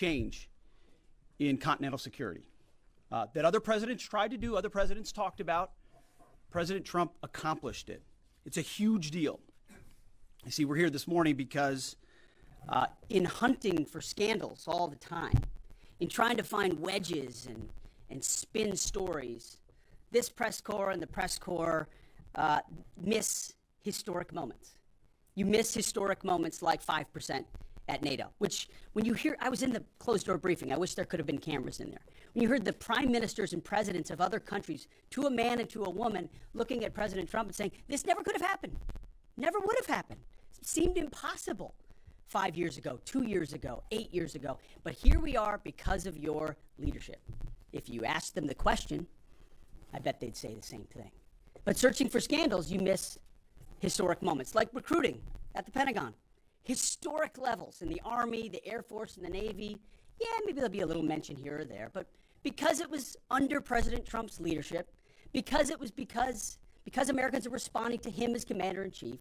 change in continental security that other presidents tried to do, other presidents talked about. President Trump accomplished it. It's a huge deal. You see, we're here this morning because in hunting for scandals all the time, in trying to find wedges and spin stories, this press corps and the press corps miss historic moments. You miss historic moments like 5% at NATO, which when you hear, I was in the closed door briefing, I wish there could have been cameras in there. When you heard the prime ministers and presidents of other countries, to a man and to a woman, looking at President Trump and saying, this never could have happened, never would have happened. It seemed impossible 5 years ago, 2 years ago, 8 years ago. But here we are because of your leadership. If you ask them the question, I bet they'd say the same thing. But searching for scandals, you miss historic moments, like recruiting at the Pentagon. Historic levels in the Army, the Air Force, and the Navy. Yeah, maybe there'll be a little mention here or there, but because it was under President Trump's leadership, because Americans are responding to him as commander-in-chief,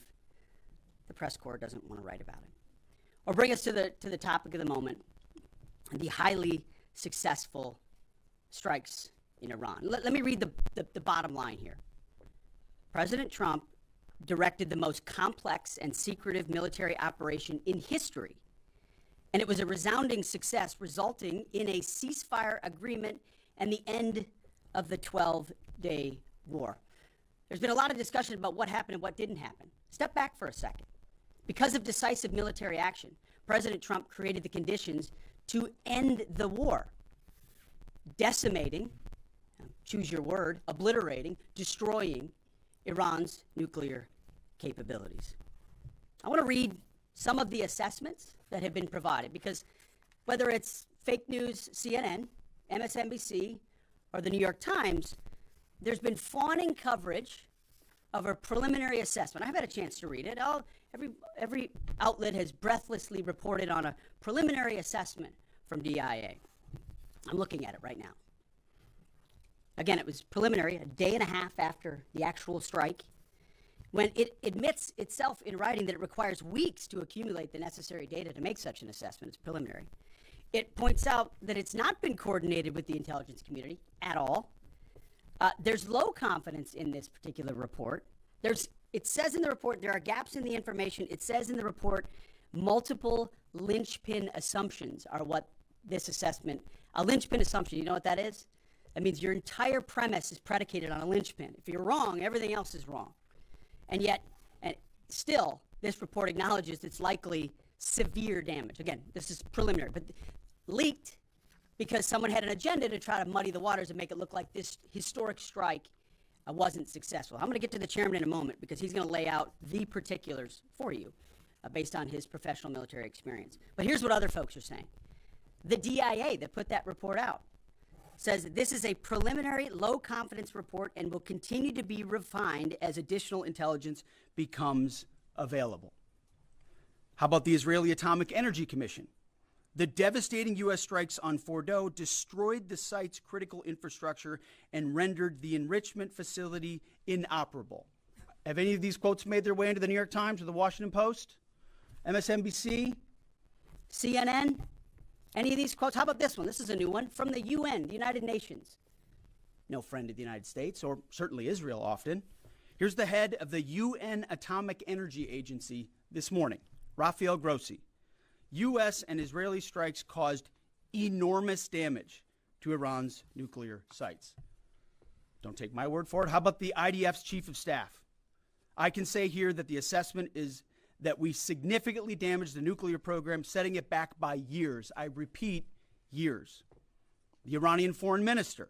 the press corps doesn't want to write about it. Or bring us to the topic of the moment, the highly successful strikes in Iran. Let me read the bottom line here. President Trump directed the most complex and secretive military operation in history, and it was a resounding success, resulting in a ceasefire agreement and the end of the 12-day war. There's been a lot of discussion about what happened and what didn't happen. Step back for a second. Because of decisive military action, President Trump created the conditions to end the war, decimating, choose your word, obliterating, destroying Iran's nuclear capabilities. I want to read some of the assessments that have been provided, because whether it's fake news, CNN, MSNBC, or the New York Times, there's been fawning coverage of a preliminary assessment. I haven't had a chance to read it. Every outlet has breathlessly reported on a preliminary assessment from DIA. I'm looking at it right now. Again, it was preliminary, a day and a half after the actual strike, when it admits itself in writing that it requires weeks to accumulate the necessary data to make such an assessment. It's preliminary. It points out that it's not been coordinated with the intelligence community at all. There's low confidence in this particular report. It says in the report there are gaps in the information. It says in the report multiple linchpin assumptions are what this assessment, a linchpin assumption, you know what that is? That means your entire premise is predicated on a linchpin. If you're wrong, everything else is wrong. And yet, still, this report acknowledges it's likely severe damage. Again, this is preliminary, but leaked because someone had an agenda to try to muddy the waters and make it look like this historic strike wasn't successful. I'm going to get to the chairman in a moment because he's going to lay out the particulars for you based on his professional military experience. But here's what other folks are saying. The DIA that put that report out says this is a preliminary low-confidence report and will continue to be refined as additional intelligence becomes available. How about the Israeli Atomic Energy Commission? The devastating U.S. strikes on Fordow destroyed the site's critical infrastructure and rendered the enrichment facility inoperable. Have any of these quotes made their way into the New York Times or the Washington Post? MSNBC? CNN? Any of these quotes? How about this one? This is a new one from the UN, the United Nations. No friend of the United States, or certainly Israel often. Here's the head of the UN Atomic Energy Agency this morning, Rafael Grossi. U.S. and Israeli strikes caused enormous damage to Iran's nuclear sites. Don't take my word for it. How about the IDF's chief of staff? I can say here that the assessment is that we significantly damaged the nuclear program, setting it back by years. I repeat, years. The Iranian foreign minister,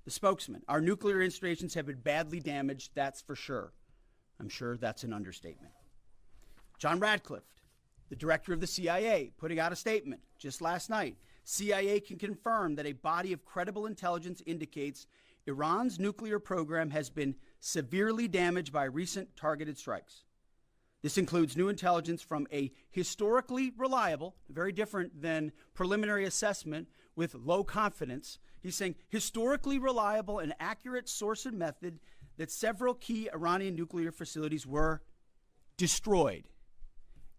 the spokesman, our nuclear installations have been badly damaged, that's for sure. I'm sure that's an understatement. John Radcliffe, the director of the CIA, putting out a statement just last night. CIA can confirm that a body of credible intelligence indicates Iran's nuclear program has been severely damaged by recent targeted strikes. This includes new intelligence from a historically reliable, very different than preliminary assessment with low confidence. He's saying historically reliable and accurate source and method that several key Iranian nuclear facilities were destroyed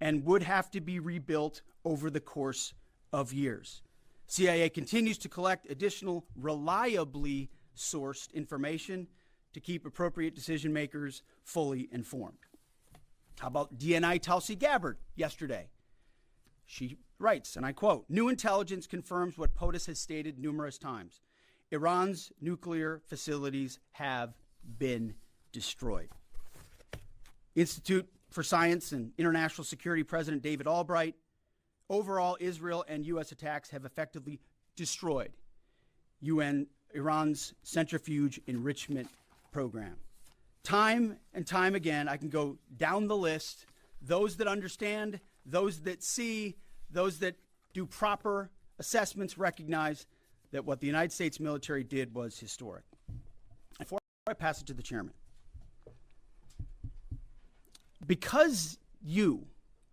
and would have to be rebuilt over the course of years. CIA continues to collect additional reliably sourced information to keep appropriate decision makers fully informed. How about DNI Tulsi Gabbard yesterday? She writes, and I quote, "New intelligence confirms what POTUS has stated numerous times. Iran's nuclear facilities have been destroyed." Institute for Science and International Security President David Albright, overall, Israel and U.S. attacks have effectively destroyed Iran's centrifuge enrichment program. Time and time again, I can go down the list. Those that understand, those that see, those that do proper assessments recognize that what the United States military did was historic. Before I pass it to the chairman, because you,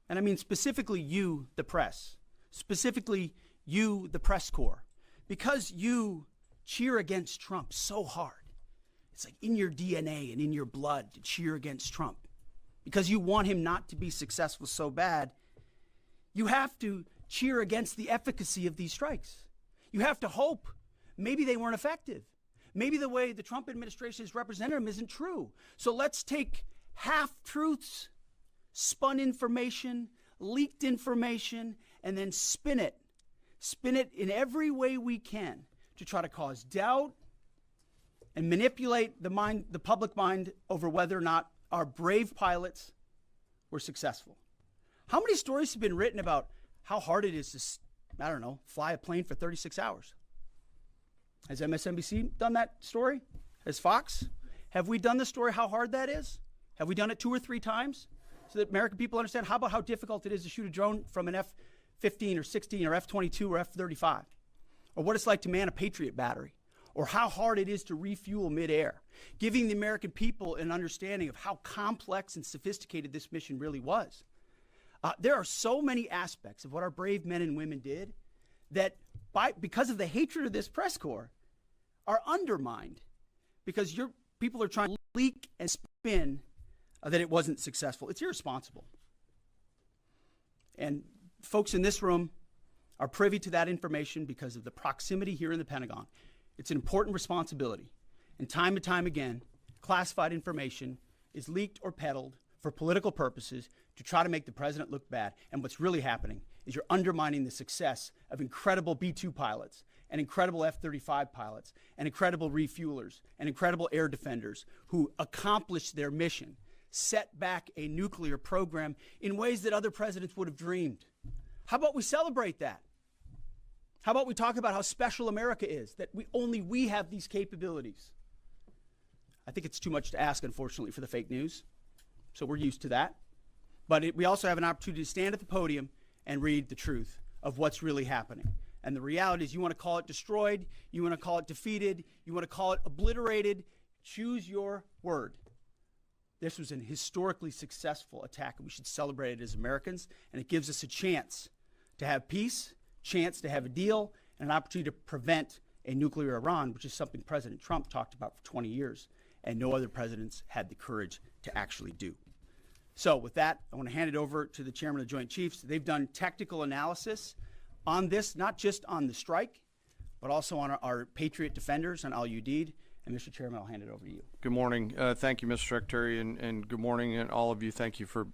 and I mean specifically you, the press, specifically you, the press corps, because you cheer against Trump so hard, it's like in your DNA and in your blood to cheer against Trump, because you want him not to be successful so bad, you have to cheer against the efficacy of these strikes. You have to hope maybe they weren't effective. Maybe the way the Trump administration has represented them isn't true. So let's take half-truths, spun information, leaked information, and then spin it in every way we can to try to cause doubt and manipulate the public mind over whether or not our brave pilots were successful. How many stories have been written about how hard it is to, fly a plane for 36 hours? Has MSNBC done that story? Has Fox? Have we done the story how hard that is? Have we done it 2 or 3 times so that American people understand? How about how difficult it is to shoot a drone from an F-15 or 16 or F-22 or F-35? Or what it's like to man a Patriot battery? Or how hard it is to refuel midair? Giving the American people an understanding of how complex and sophisticated this mission really was. There are so many aspects of what our brave men and women did that because of the hatred of this press corps are undermined because your people are trying to leak and spin that it wasn't successful. It's irresponsible. And folks in this room are privy to that information because of the proximity here in the Pentagon. It's an important responsibility. And time again, classified information is leaked or peddled for political purposes to try to make the president look bad. And what's really happening is you're undermining the success of incredible B-2 pilots and incredible F-35 pilots and incredible refuelers and incredible air defenders who accomplished their mission, set back a nuclear program in ways that other presidents would have dreamed. How about we celebrate that? How about we talk about how special America is, that only we have these capabilities? I think it's too much to ask, unfortunately, for the fake news. So we're used to that. But we also have an opportunity to stand at the podium and read the truth of what's really happening. And the reality is, you want to call it destroyed, you want to call it defeated, you want to call it obliterated, choose your word. This was an historically successful attack, and we should celebrate it as Americans. And it gives us a chance to have peace, chance to have a deal, and an opportunity to prevent a nuclear Iran, which is something President Trump talked about for 20 years, and no other presidents had the courage to actually do. So with that, I want to hand it over to the chairman of the Joint Chiefs. They've done technical analysis on this, not just on the strike, but also on our Patriot defenders, on al-Udeid. And Mr. Chairman, I'll hand it over to you. Good morning. Thank you, Mr. Secretary, and good morning, and all of you. Thank you for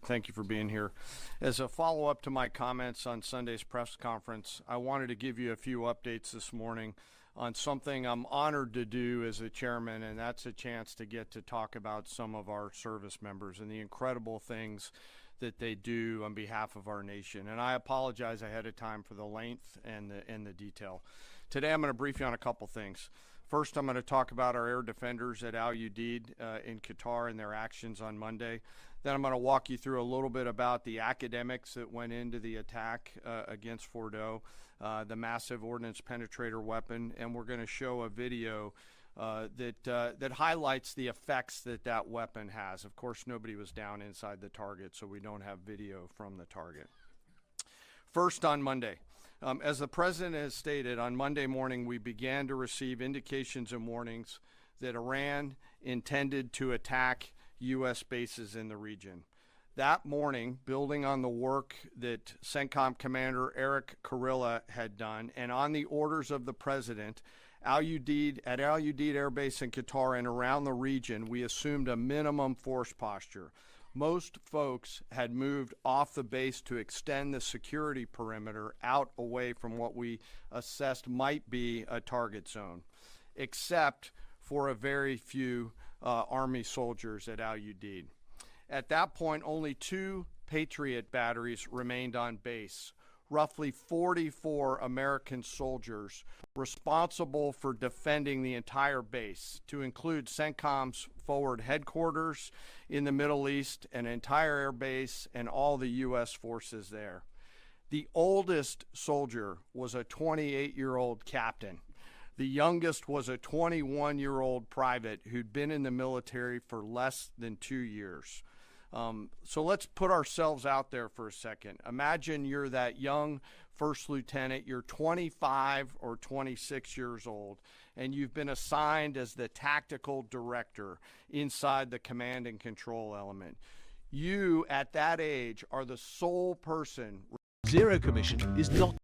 being here. As a follow-up to my comments on Sunday's press conference, I wanted to give you a few updates this morning on something I'm honored to do as a chairman, and that's a chance to get to talk about some of our service members and the incredible things that they do on behalf of our nation. And I apologize ahead of time for the length and the detail. Today I'm going to brief you on a couple things. First, I'm going to talk about our air defenders at al-Udeid in Qatar and their actions on Monday. Then I'm going to walk you through a little bit about the academics that went into the attack against Fordo, the massive ordnance penetrator weapon, and we're going to show a video that highlights the effects that weapon has. Of course, nobody was down inside the target, so we don't have video from the target. First, on Monday. As the President has stated, on Monday morning we began to receive indications and warnings that Iran intended to attack U.S. bases in the region. That morning, building on the work that CENTCOM Commander Eric Kurilla had done, and on the orders of the President, at Al Udeid Air Base in Qatar and around the region, we assumed a minimum force posture. Most folks had moved off the base to extend the security perimeter out away from what we assessed might be a target zone, except for a very few Army soldiers at Al Udeid. At that point, only 2 Patriot batteries remained on base, roughly 44 American soldiers responsible for defending the entire base, to include CENTCOM's forward headquarters in the Middle East, an entire air base, and all the U.S. forces there. The oldest soldier was a 28-year-old captain. The youngest was a 21-year-old private who'd been in the military for less than 2 years. So let's put ourselves out there for a second. Imagine you're that young first lieutenant, you're 25 or 26 years old, and you've been assigned as the tactical director inside the command and control element. You, at that age, are the sole person. Zero commission is not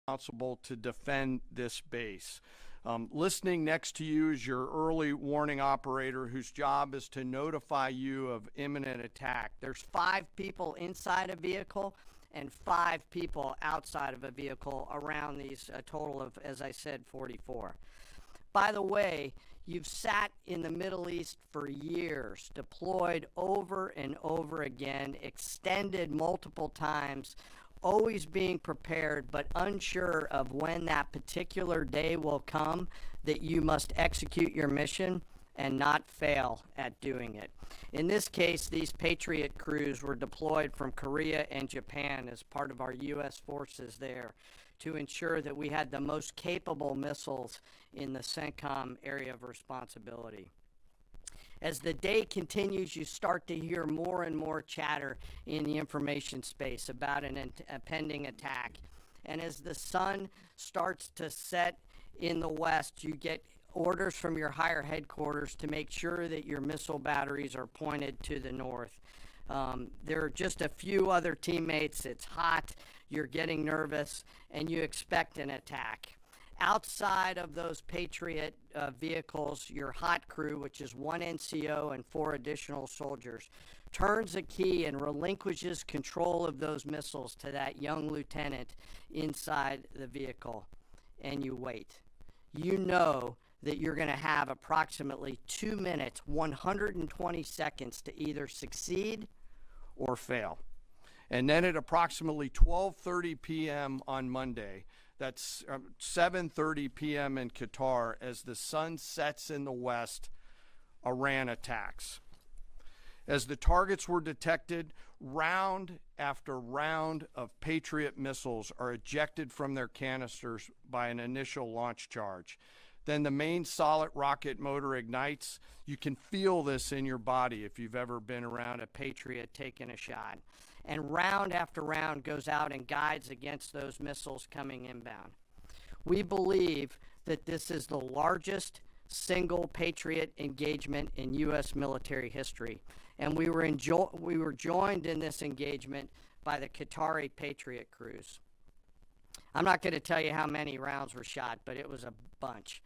responsible to defend this base. Listening next to you is your early warning operator, whose job is to notify you of imminent attack. There's 5 people inside a vehicle and 5 people outside of a vehicle around these, a total of, as I said, 44. By the way, you've sat in the Middle East for years, deployed over and over again, extended multiple times, always being prepared, but unsure of when that particular day will come that you must execute your mission and not fail at doing it. In this case, these Patriot crews were deployed from Korea and Japan as part of our U.S. forces there to ensure that we had the most capable missiles in the CENTCOM area of responsibility. As the day continues, you start to hear more and more chatter in the information space about a pending attack. And as the sun starts to set in the west, you get orders from your higher headquarters to make sure that your missile batteries are pointed to the north. There are just a few other teammates. It's hot, you're getting nervous, and you expect an attack. Outside of those Patriot vehicles, your hot crew, which is 1 NCO and 4 additional soldiers, turns a key and relinquishes control of those missiles to that young lieutenant inside the vehicle. And you wait. You know that you're going to have approximately 2 minutes, 120 seconds to either succeed or fail. And then at approximately 12:30 p.m. on Monday, that's 7:30 p.m. in Qatar, as the sun sets in the west, Iran attacks. As the targets were detected, round after round of Patriot missiles are ejected from their canisters by an initial launch charge. Then the main solid rocket motor ignites. You can feel this in your body if you've ever been around a Patriot taking a shot. And round after round goes out and guides against those missiles coming inbound. We believe that this is the largest single Patriot engagement in U.S. military history. And we were joined in this engagement by the Qatari Patriot crews. I'm not going to tell you how many rounds were shot, but it was a bunch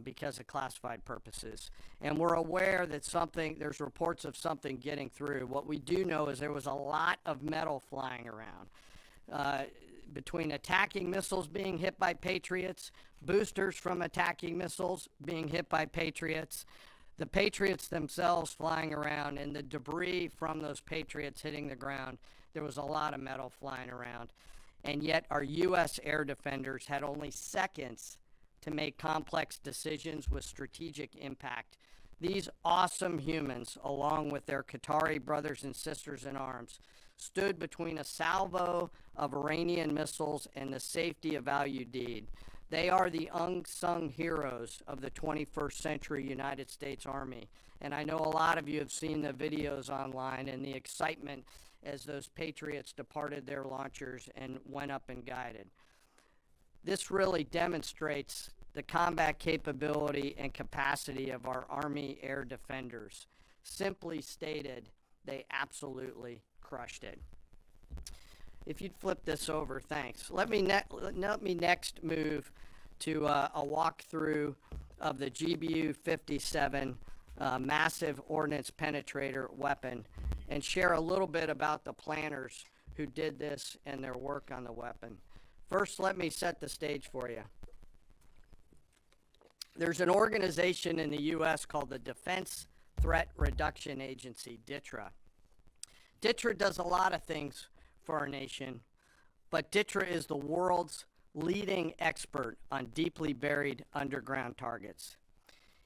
because of classified purposes. And we're aware that there's reports of something getting through. What we do know is there was a lot of metal flying around. Between attacking missiles being hit by Patriots, boosters from attacking missiles being hit by Patriots, the Patriots themselves flying around, and the debris from those Patriots hitting the ground, there was a lot of metal flying around. And yet our U.S. air defenders had only seconds to make complex decisions with strategic impact. These awesome humans, along with their Qatari brothers and sisters in arms, stood between a salvo of Iranian missiles and the safety of Al Udeid. They are the unsung heroes of the 21st century United States Army. And I know a lot of you have seen the videos online and the excitement as those Patriots departed their launchers and went up and guided. This really demonstrates the combat capability and capacity of our Army air defenders. Simply stated, they absolutely crushed it. If you'd flip this over, thanks. Let me next move to a walkthrough of the GBU-57 massive ordnance penetrator weapon and share a little bit about the planners who did this and their work on the weapon. First, let me set the stage for you. There's an organization in the U.S. called the Defense Threat Reduction Agency, DTRA. DTRA does a lot of things for our nation, but DTRA is the world's leading expert on deeply buried underground targets.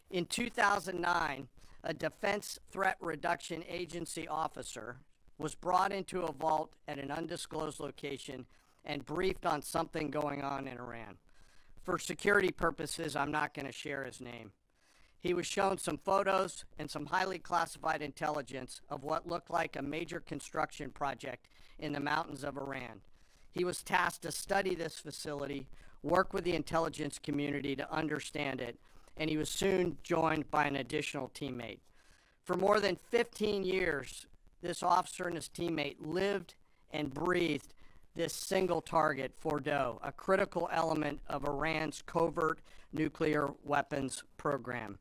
In 2009, a Defense Threat Reduction Agency officer was brought into a vault at an undisclosed location and briefed on something going on in Iran. For security purposes, I'm not going to share his name. He was shown some photos and some highly classified intelligence of what looked like a major construction project in the mountains of Iran. He was tasked to study this facility, work with the intelligence community to understand it, and he was soon joined by an additional teammate. For more than 15 years, this officer and his teammate lived and breathed this single target, Fordow, a critical element of Iran's covert nuclear weapons program.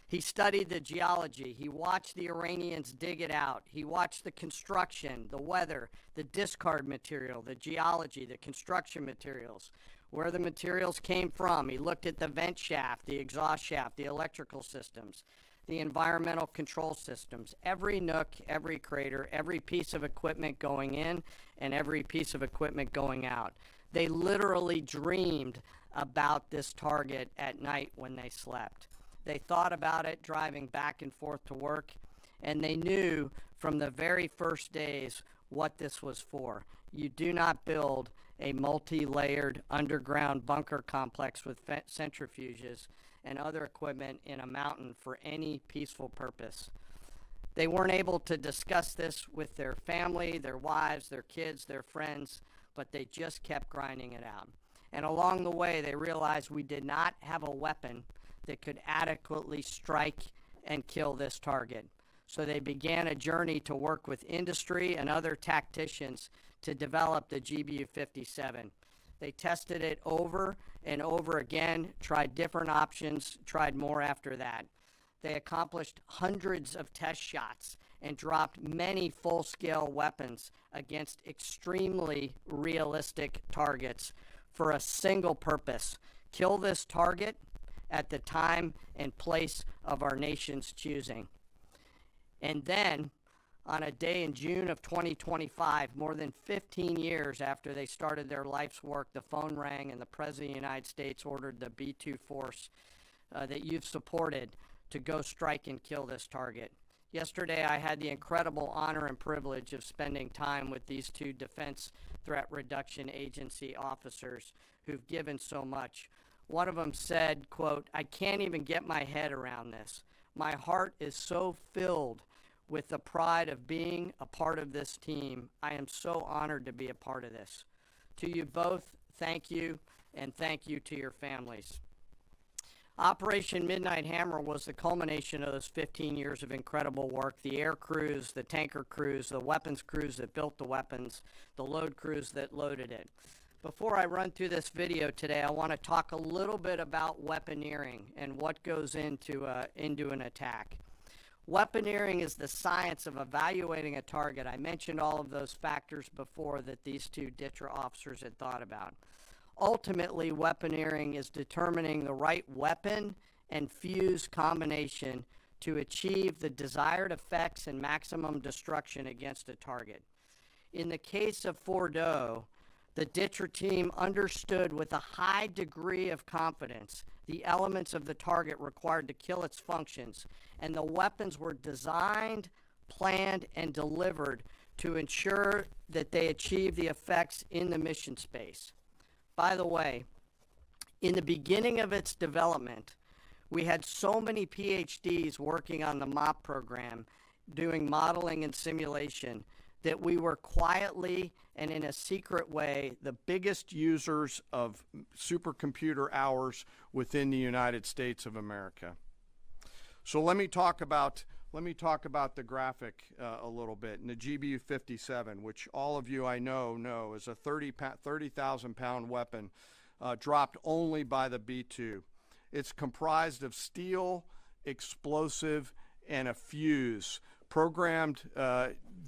He studied the geology. He watched the Iranians dig it out. He watched the construction, the weather, the discard material, the geology, the construction materials, where the materials came from. He looked at the vent shaft, the exhaust shaft, the electrical systems, the environmental control systems, every nook, every crater, every piece of equipment going in and every piece of equipment going out. They literally dreamed about this target at night when they slept. They thought about it driving back and forth to work, and they knew from the very first days what this was for. You do not build a multi-layered underground bunker complex with centrifuges and other equipment in a mountain for any peaceful purpose. They weren't able to discuss this with their family, their wives, their kids, their friends, but they just kept grinding it out. And along the way, they realized we did not have a weapon that could adequately strike and kill this target. So they began a journey to work with industry and other tacticians to develop the GBU-57. They tested it over and over again, tried different options, tried more after that. They accomplished hundreds of test shots and dropped many full-scale weapons against extremely realistic targets for a single purpose: kill this target at the time and place of our nation's choosing. And then, on a day in June of 2025, more than 15 years after they started their life's work, the phone rang and the President of the United States ordered the B-2 force that you've supported to go strike and kill this target. Yesterday, I had the incredible honor and privilege of spending time with these two Defense Threat Reduction Agency officers who've given so much. One of them said, quote, "I can't even get my head around this. My heart is so filled with the pride of being a part of this team. I am so honored to be a part of this." To you both, thank you, and thank you to your families. Operation Midnight Hammer was the culmination of those 15 years of incredible work. The air crews, the tanker crews, the weapons crews that built the weapons, the load crews that loaded it. Before I run through this video today, I want to talk a little bit about weaponeering and what goes into an attack. Weaponeering is the science of evaluating a target. I mentioned all of those factors before that these two DTRA officers had thought about. Ultimately, weaponeering is determining the right weapon and fuse combination to achieve the desired effects and maximum destruction against a target. In the case of Fordow, the DTRA team understood with a high degree of confidence the elements of the target required to kill its functions, and the weapons were designed, planned, and delivered to ensure that they achieve the effects in the mission space. By the way, In the beginning of its development, we had so many PhDs working on the MOP program, doing modeling and simulation, that we were quietly and in a secret way the biggest users of supercomputer hours within the United States of America. So let me talk about the graphic a little bit. And the GBU 57, which all of you I know is a 30,000 pound weapon, dropped only by the B-2. It's comprised of steel, explosive, and a fuse, programmed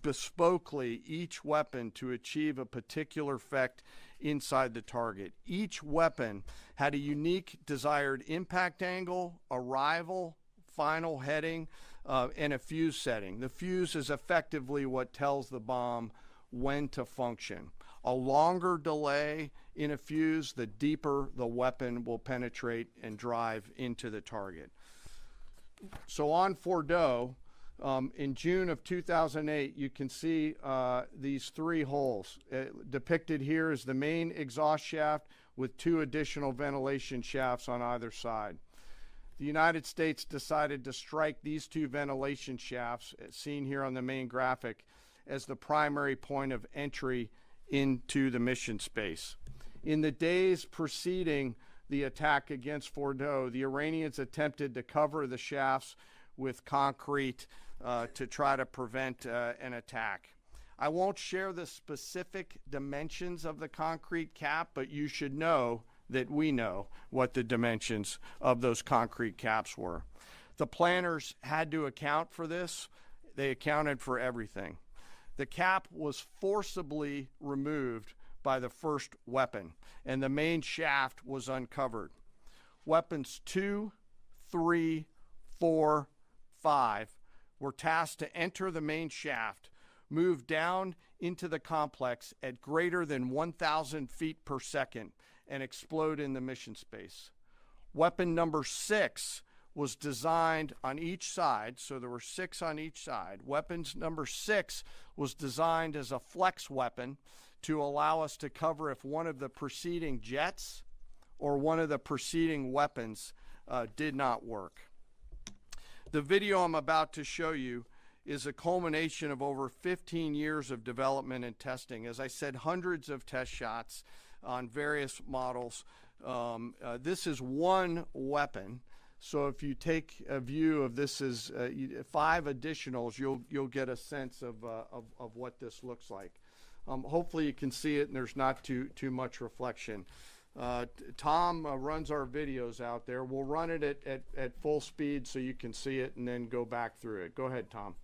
bespokely, each weapon to achieve a particular effect inside the target. Each weapon had a unique desired impact angle, arrival, final heading, and a fuse setting. The fuse is effectively what tells the bomb when to function. A longer delay in a fuse, the deeper the weapon will penetrate and drive into the target. So on Fordo, in June of 2008, you can see these 3 holes. Depicted here is the main exhaust shaft with 2 additional ventilation shafts on either side. The United States decided to strike these 2 ventilation shafts, seen here on the main graphic, as the primary point of entry into the mission space. In the days preceding the attack against Fordo, the Iranians attempted to cover the shafts with concrete to try to prevent an attack. I won't share the specific dimensions of the concrete cap, but you should know that we know what the dimensions of those concrete caps were. The planners had to account for this. They accounted for everything. The cap was forcibly removed by the first weapon, and the main shaft was uncovered. Weapons 2, 3, 4, 5 were tasked to enter the main shaft, move down into the complex at greater than 1,000 feet per second, and explode in the mission space. Weapon number 6 was designed on each side, so there were 6 on each side. Weapons number 6 was designed as a flex weapon to allow us to cover if one of the preceding jets or one of the preceding weapons did not work. The video I'm about to show you is a culmination of over 15 years of development and testing. As I said, hundreds of test shots on various models. This is one weapon. So if you take a view of this as 5 additionals, you'll get a sense of what this looks like. Hopefully you can see it and there's not too much reflection. Tom runs our videos out there. We'll run it at full speed so you can see it and then go back through it. Go ahead, Tom.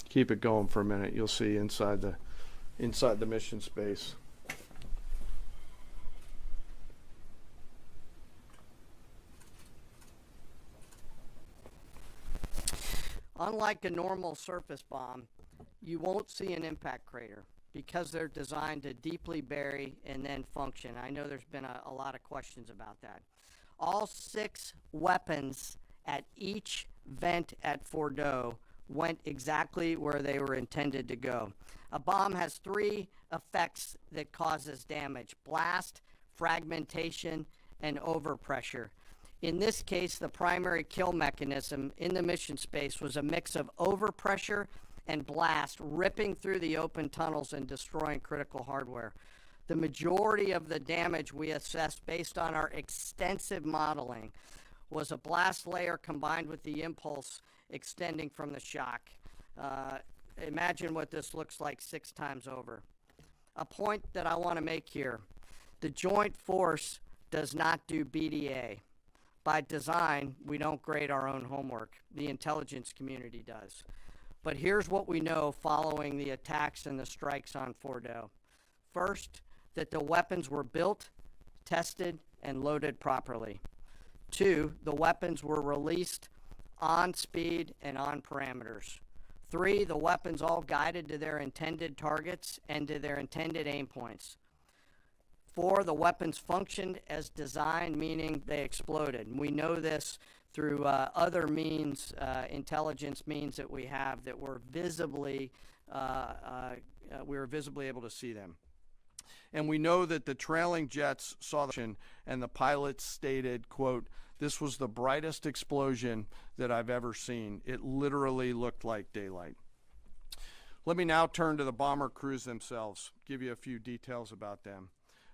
Keep it going for a minute. You'll see inside the mission space. Unlike a normal surface bomb, you won't see an impact crater because they're designed to deeply bury and then function. I know there's been a lot of questions about that. All 6 weapons at each vent at Fordo went exactly where they were intended to go. A bomb has 3 effects that causes damage: blast, fragmentation, and overpressure. In this case, the primary kill mechanism in the mission space was a mix of overpressure and blast, ripping through the open tunnels and destroying critical hardware. The majority of the damage we assessed based on our extensive modeling was a blast layer combined with the impulse extending from the shock. Imagine what this looks like 6 times over. A point that I want to make here: the Joint Force does not do BDA. By design, we don't grade our own homework. The intelligence community does. But here's what we know following the attacks and the strikes on Fordo. First, that the weapons were built, tested, and loaded properly. 2, the weapons were released on speed and on parameters. 3, the weapons all guided to their intended targets and to their intended aim points. 4, the weapons functioned as designed, meaning they exploded. And we know this through other means, intelligence means that we have that were visibly, we were visibly able to see them. And we know that the trailing jets saw the explosion, and the pilots stated, quote, "This was the brightest explosion that I've ever seen. It literally looked like daylight." Let me now turn to the bomber crews themselves, give you a few details about them.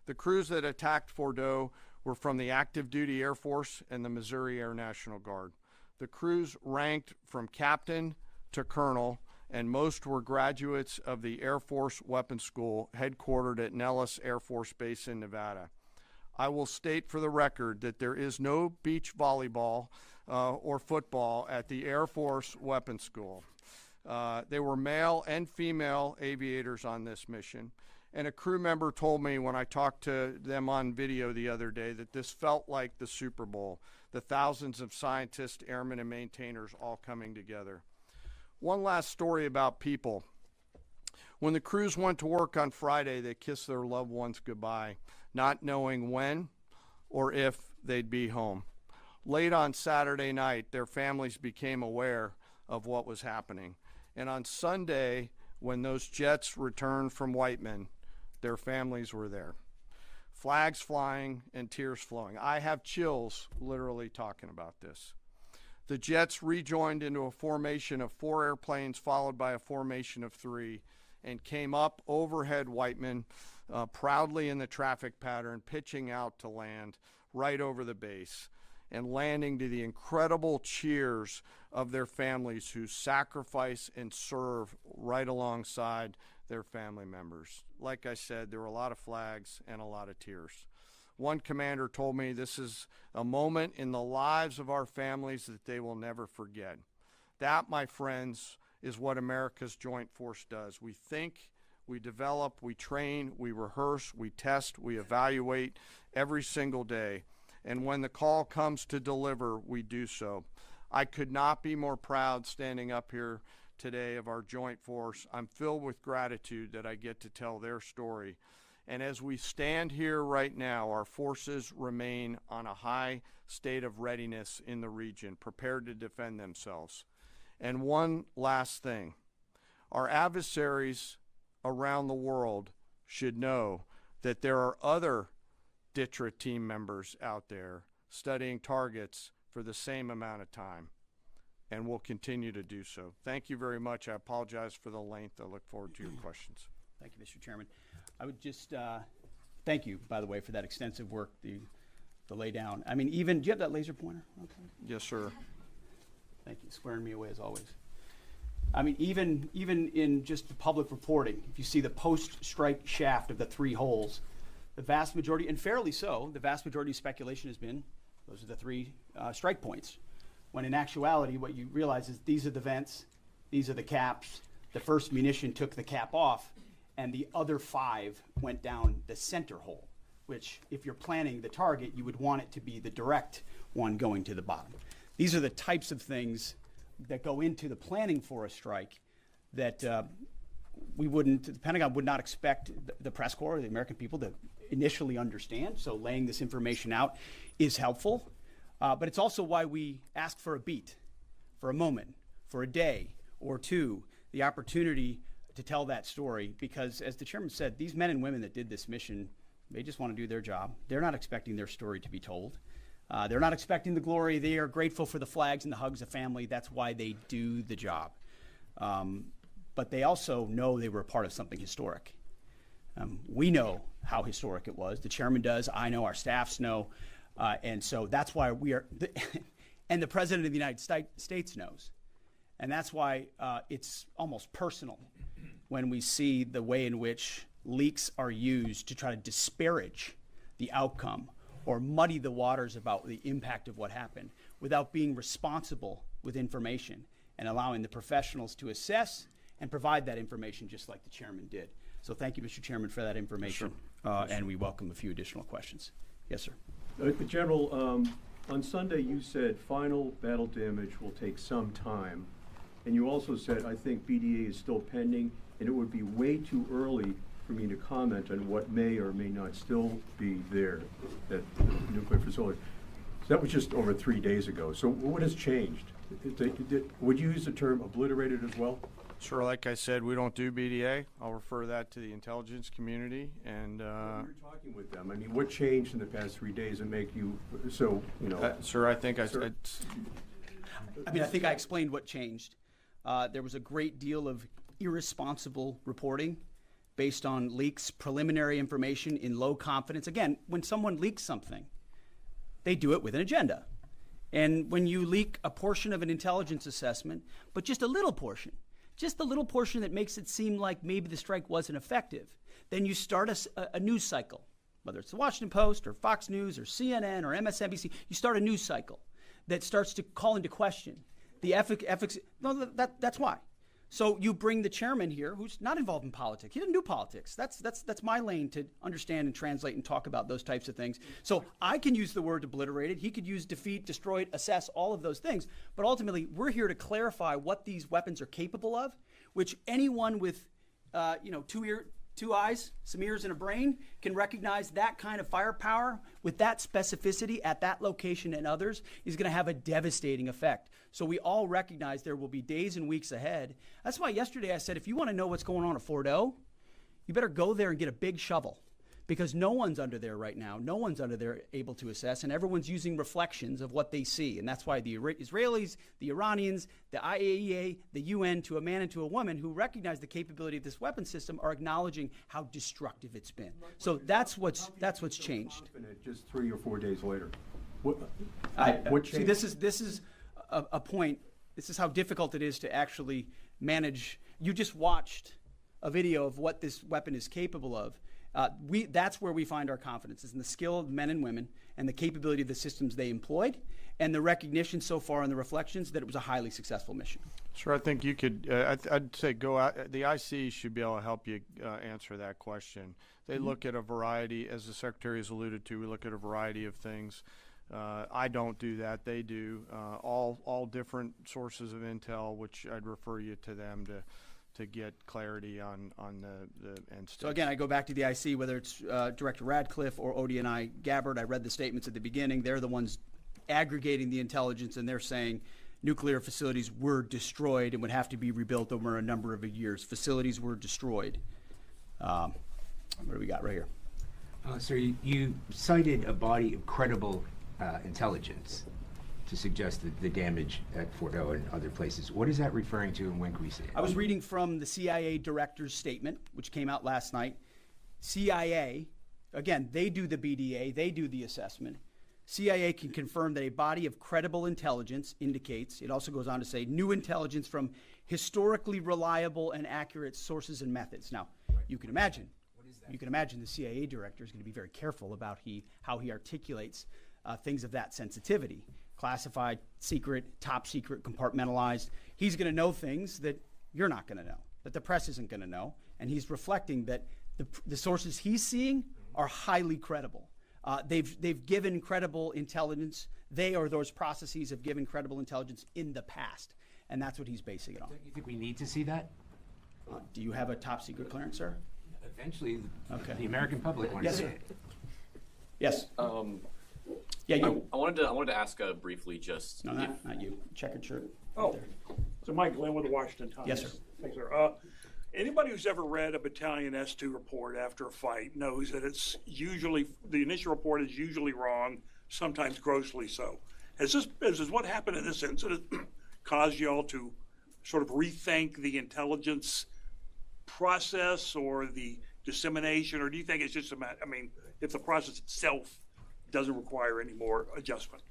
The crews that attacked Fordo were from the active duty Air Force and the Missouri Air National Guard. The crews ranked from captain to colonel, and most were graduates of the Air Force Weapons School headquartered at Nellis Air Force Base in Nevada. I will state for the record that there is no beach volleyball or football at the Air Force Weapons School. They were male and female aviators on this mission. And a crew member told me when I talked to them on video the other day that this felt like the Super Bowl, the thousands of scientists, airmen, and maintainers all coming together. One last story about people. When the crews went to work on Friday, they kissed their loved ones goodbye, not knowing when or if they'd be home. Late on Saturday night, their families became aware of what was happening. And on Sunday, when those jets returned from Whiteman, their families were there. Flags flying and tears flowing. I have chills literally talking about this. The jets rejoined into a formation of 4 airplanes followed by a formation of 3 and came up overhead Whiteman proudly in the traffic pattern, pitching out to land right over the base and landing to the incredible cheers of their families who sacrifice and serve right alongside their family members. Like I said, there were a lot of flags and a lot of tears. One commander told me this is a moment in the lives of our families that they will never forget. That, my friends, is what America's Joint Force does. We think, we develop, we train, we rehearse, we test, we evaluate every single day. And when the call comes to deliver, we do so. I could not be more proud standing up here today of our Joint Force. I'm filled with gratitude that I get to tell their story. And as we stand here right now, our forces remain on a high state of readiness in the region, prepared to defend themselves. And one last thing, our adversaries around the world should know that there are other DTRA team members out there studying targets for the same amount of time, and will continue to do so. Thank you very much. I apologize for the length. I look forward to your questions. Thank you, Mr. Chairman. I would just thank you, by the way, for that extensive work, the lay down. I mean, even, do you have that laser pointer? Okay. Yes, sir. Thank you, squaring me away as always. I mean, even in just the public reporting, if you see the post-strike shaft of the 3 holes, the vast majority, and fairly so, the vast majority of speculation has been, those are the 3 strike points. When in actuality, what you realize is these are the vents, these are the caps, the first munition took the cap off, and the other 5 went down the center hole, which if you're planning the target, you would want it to be the direct one going to the bottom. These are the types of things that go into the planning for a strike that the Pentagon would not expect the press corps, the American people, to initially understand. So laying this information out is helpful. But it's also why we ask for a beat, for a moment, for a day or 2, the opportunity to tell that story. Because as the chairman said, these men and women that did this mission, they just want to do their job. They're not expecting their story to be told. They're not expecting the glory. They are grateful for the flags and the hugs of family. That's why they do the job. But they also know they were a part of something historic. We know how historic it was. The chairman does. I know. Our staffs know. And so that's why we are, and the President of the United States knows. And that's why it's almost personal when we see the way in which leaks are used to try to disparage the outcome or muddy the waters about the impact of what happened without being responsible with information and allowing the professionals to assess and provide that information just like the chairman did. So thank you, Mr. Chairman, for that information. Yes, sir. And we welcome a few additional questions. Yes, sir. General, on Sunday you said final battle damage will take some time. And you also said, I think BDA is still pending, and it would be way too early for me to comment on what may or may not still be there at the nuclear facility. So that was just over 3 days ago. So what has changed? Would you use the term obliterated as well? Sure, like I said, we don't do BDA. I'll refer that to the intelligence community. And You're talking with them. I mean, what changed in the past 3 days that make you so, you know? sir, I think Sir. I think I explained what changed. There was a great deal of irresponsible reporting based on leaks, preliminary information in low confidence. Again, when someone leaks something, they do it with an agenda. And when you leak a portion of an intelligence assessment, but just a little portion that makes it seem like maybe the strike wasn't effective, then you start a news cycle, whether it's the Washington Post or Fox News or CNN or MSNBC, you start a news cycle that starts to call into question the ethics. No, that's why. So you bring the chairman here, who's not involved in politics. He didn't do politics. That's my lane to understand and translate and talk about those types of things. So I can use the word obliterated. He could use defeat, destroyed, assess, all of those things. But ultimately, we're here to clarify what these weapons are capable of, which anyone with, two eyes, some ears, and a brain can recognize that kind of firepower with that specificity at that location and others is going to have a devastating effect. So we all recognize there will be days and weeks ahead. That's why yesterday I said, if you want to know what's going on at Fort O, you better go there and get a big shovel, because no one's under there right now. No one's under there able to assess, and everyone's using reflections of what they see. And that's why the Israelis, the Iranians, the IAEA, the UN, to a man and to a woman who recognize the capability of this weapon system are acknowledging how destructive it's been. So that's what's changed. Just 3 or 4 days later. What changed? See, this is a point. This is how difficult it is to actually manage. You just watched a video of what this weapon is capable of. That's where we find our confidence, is in the skill of men and women and the capability of the systems they employed, and the recognition so far in the reflections that it was a highly successful mission. Sure, I think you could, I'd say go out, the IC should be able to help you answer that question. They look at a variety, as the Secretary has alluded to, we look at a variety of things. I don't do that, they do. All different sources of intel, which I'd refer you to them to get clarity on the end state. So again, I go back to the IC, whether it's Director Radcliffe or ODNI Gabbard. I read the statements at the beginning. They're the ones aggregating the intelligence, and they're saying nuclear facilities were destroyed and would have to be rebuilt over a number of years. Facilities were destroyed. What do we got right here? Sir, you cited a body of credible intelligence to suggest the damage at Fort O and other places. What is that referring to, and when can we see it? I was reading from the CIA director's statement, which came out last night. CIA, again, they do the BDA, they do the assessment. CIA can confirm that a body of credible intelligence indicates, it also goes on to say, new intelligence from historically reliable and accurate sources and methods. Now, you can imagine, the CIA director is going to be very careful about how he articulates things of that sensitivity. Classified, secret, top secret, compartmentalized. He's going to know things that you're not going to know, that the press isn't going to know, and he's reflecting that the sources he's seeing are highly credible. They've given credible intelligence. They or those processes have given credible intelligence in the past, and that's what he's basing it on. Don't you think we need to see that? Do you have a top secret clearance, sir? Eventually, Okay. the American public wants to see it. Yes. Yeah, you. I wanted to ask briefly just. No, not you. Checkered shirt. Oh, so Mike Glenn with the Washington Times. Yes, sir. Thanks, sir. Anybody who's ever read a Battalion S2 report after a fight knows that it's usually, the initial report is usually wrong, sometimes grossly so. Has what happened in this incident caused you all to sort of rethink the intelligence process or the dissemination, or do you think it's just a matter, if the process itself doesn't require any more adjustment?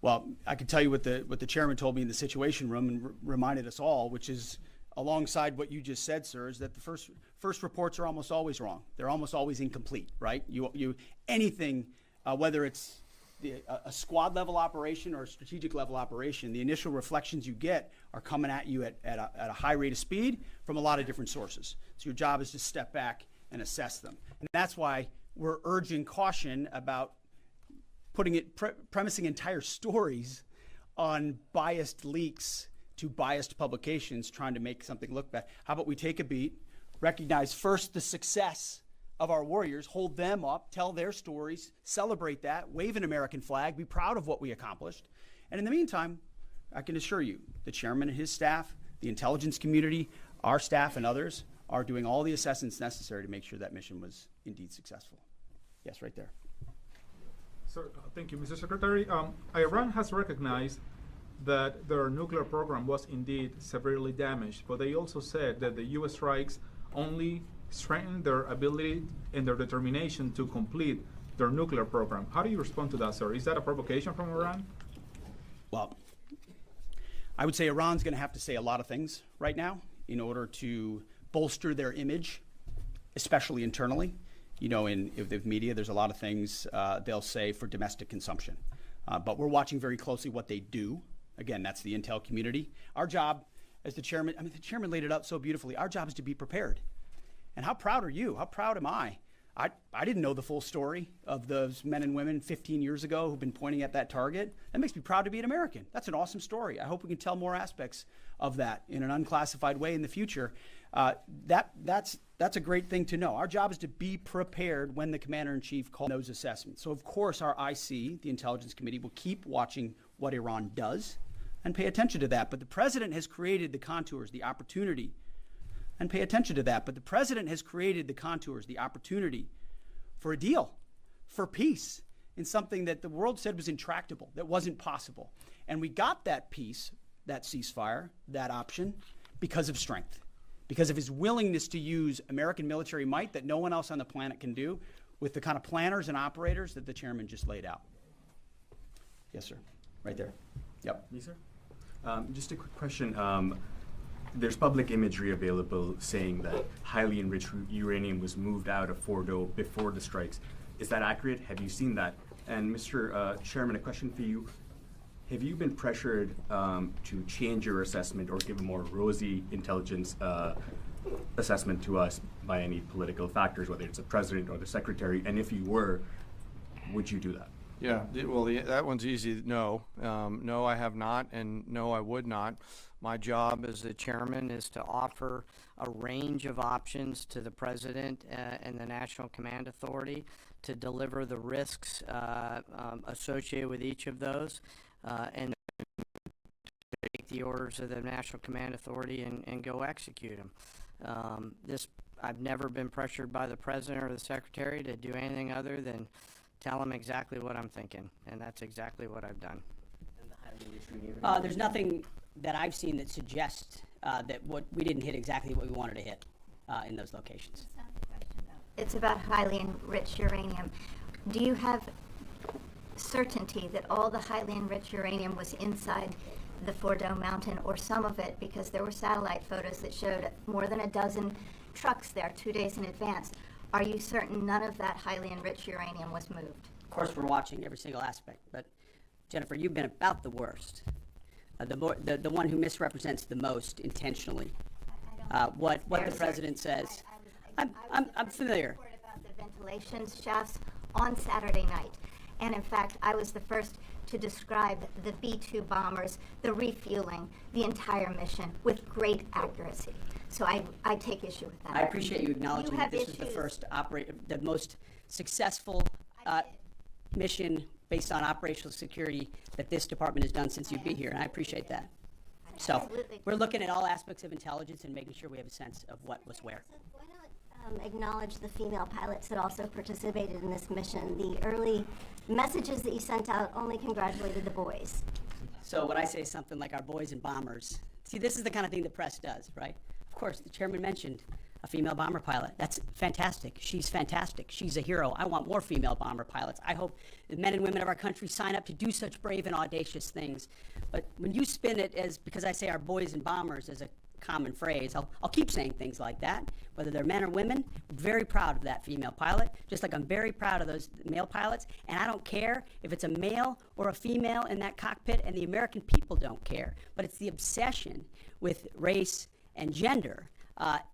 Well, I can tell you what the chairman told me in the Situation Room and reminded us all, which is alongside what you just said, sir, is that the first reports are almost always wrong. They're almost always incomplete, right? Anything, whether it's a squad level operation or a strategic level operation, the initial reflections you get are coming at you at a high rate of speed from a lot of different sources. So your job is to step back and assess them. And that's why we're urging caution about premising entire stories on biased leaks to biased publications trying to make something look bad. How about we take a beat, recognize first the success of our warriors, hold them up, tell their stories, celebrate that, wave an American flag, be proud of what we accomplished. And in the meantime, I can assure you, the chairman and his staff, the intelligence community, our staff and others are doing all the assessments necessary to make sure that mission was indeed successful. Yes, right there. Sir, thank you, Mr. Secretary. Iran has recognized that their nuclear program was indeed severely damaged, but they also said that the U.S. strikes only strengthened their ability and their determination to complete their nuclear program. How do you respond to that, sir? Is that a provocation from Iran? Well, I would say Iran's going to have to say a lot of things right now in order to bolster their image, especially internally. You know, in the media, there's a lot of things they'll say for domestic consumption. But we're watching very closely what they do. Again, that's the intel community. Our job as the chairman, the chairman laid it out so beautifully. Our job is to be prepared. And how proud are you? How proud am I? I didn't know the full story of those men and women 15 years ago who've been pointing at that target. That makes me proud to be an American. That's an awesome story. I hope we can tell more aspects of that in an unclassified way in the future. That's a great thing to know. Our job is to be prepared when the commander-in-chief calls those assessments. So, of course, our IC, the Intelligence Committee, will keep watching what Iran does and pay attention to that. But the president has created the contours, the opportunity, and pay attention to that. But the president has created the contours, the opportunity for a deal, for peace, in something that the world said was intractable, that wasn't possible. And we got that peace, that ceasefire, that option, because of strength, because of his willingness to use American military might that no one else on the planet can do with the kind of planners and operators that the chairman just laid out. Yes, sir. Right there. Yep. Me, sir? Just a quick question. There's public imagery available saying that highly enriched uranium was moved out of Fordo before the strikes. Is that accurate? Have you seen that? And Mr. Chairman, a question for you. Have you been pressured to change your assessment or give a more rosy intelligence assessment to us by any political factors, whether it's the president or the secretary? And if you were, would you do that? Yeah, well, that one's easy. No, no, I have not, and no, I would not. My job as the chairman is to offer a range of options to the president and the National Command Authority to deliver the risks associated with each of those, and take the orders of the National Command Authority and go execute them. I've never been pressured by the president or the secretary to do anything other than tell them exactly what I'm thinking, and that's exactly what I've done. There's nothing that I've seen that suggests that we didn't hit exactly what we wanted to hit in those locations. It's about highly enriched uranium. Do you have certainty that all the highly enriched uranium was inside the Fordo mountain, or some of it, because there were satellite photos that showed more than a dozen trucks there 2 days in advance? Are you certain none of that highly enriched uranium was moved? Of course, we're watching every single aspect, but Jennifer, you've been about the worst. The one who misrepresents the most intentionally what the president says. I'm familiar. I reported about the ventilation shafts on Saturday night, and in fact, I was the first to describe the B-2 bombers, the refueling, the entire mission with great accuracy. So I take issue with that. I appreciate you acknowledging that this was the first the most successful mission based on operational security that this department has done since you've been here, and I appreciate that. So we're looking at all aspects of intelligence and making sure we have a sense of what was where. Why not acknowledge the female pilots that also participated in this mission? The early messages that you sent out only congratulated the boys. So when I say something like our boys and bombers, see, this is the kind of thing the press does, right? Of course, the chairman mentioned a female bomber pilot. That's fantastic. She's fantastic. She's a hero. I want more female bomber pilots. I hope the men and women of our country sign up to do such brave and audacious things. But when you spin it as, because I say our boys and bombers as a common phrase, I'll keep saying things like that, whether they're men or women. I'm very proud of that female pilot, just like I'm very proud of those male pilots. And I don't care if it's a male or a female in that cockpit, and the American people don't care. But it's the obsession with race and gender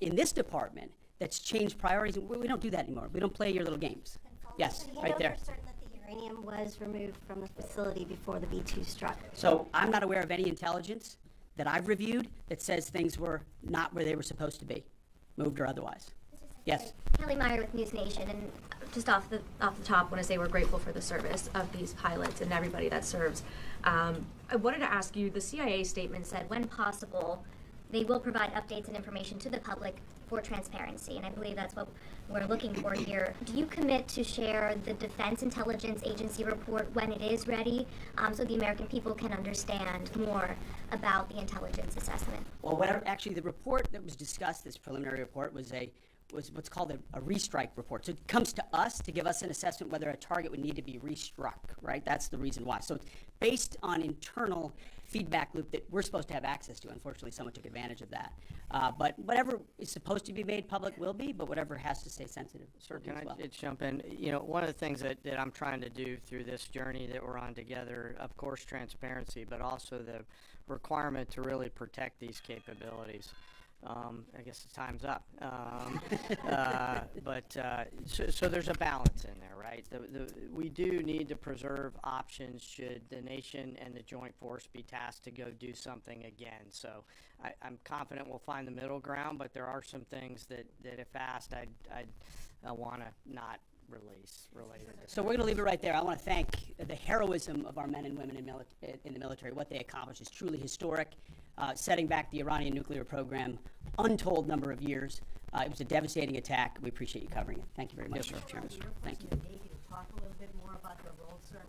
in this department that's changed priorities. We don't do that anymore. We don't play your little games. Yes, right there. Certain that the uranium was removed from the facility before the B-2 struck. So I'm not aware of any intelligence that I've reviewed that says things were not where they were supposed to be, moved or otherwise. Yes. Kelly Meyer with News Nation, and just off the top, want to say we're grateful for the service of these pilots and everybody that serves. I wanted to ask you, the CIA statement said, when possible, they will provide updates and information to the public for transparency, and I believe that's what we're looking for here. Do you commit to share the Defense Intelligence Agency report when it is ready, so the American people can understand more about the intelligence assessment? Well, actually, the report that was discussed, this preliminary report, was what's called a restrike report. So it comes to us to give us an assessment whether a target would need to be restruck, right? That's the reason why. So it's based on internal feedback loop that we're supposed to have access to. Unfortunately, someone took advantage of that. But whatever is supposed to be made public will be, but whatever has to stay sensitive certainly as well. Can I jump in? You know, one of the things that I'm trying to do through this journey that we're on together, of course, transparency, but also the requirement to really protect these capabilities. I guess the time's up. So there's a balance in there, right? We do need to preserve options should the nation and the joint force be tasked to go do something again. So I'm confident we'll find the middle ground, but there are some things that if asked, I want to not release related to. So we're going to leave it right there. I want to thank the heroism of our men and women in the military. What they accomplished is truly historic, setting back the Iranian nuclear program untold number of years. It was a devastating attack. We appreciate you covering it. Thank you very much, Chairman. Thank you. Talk a little bit more about your role, sir.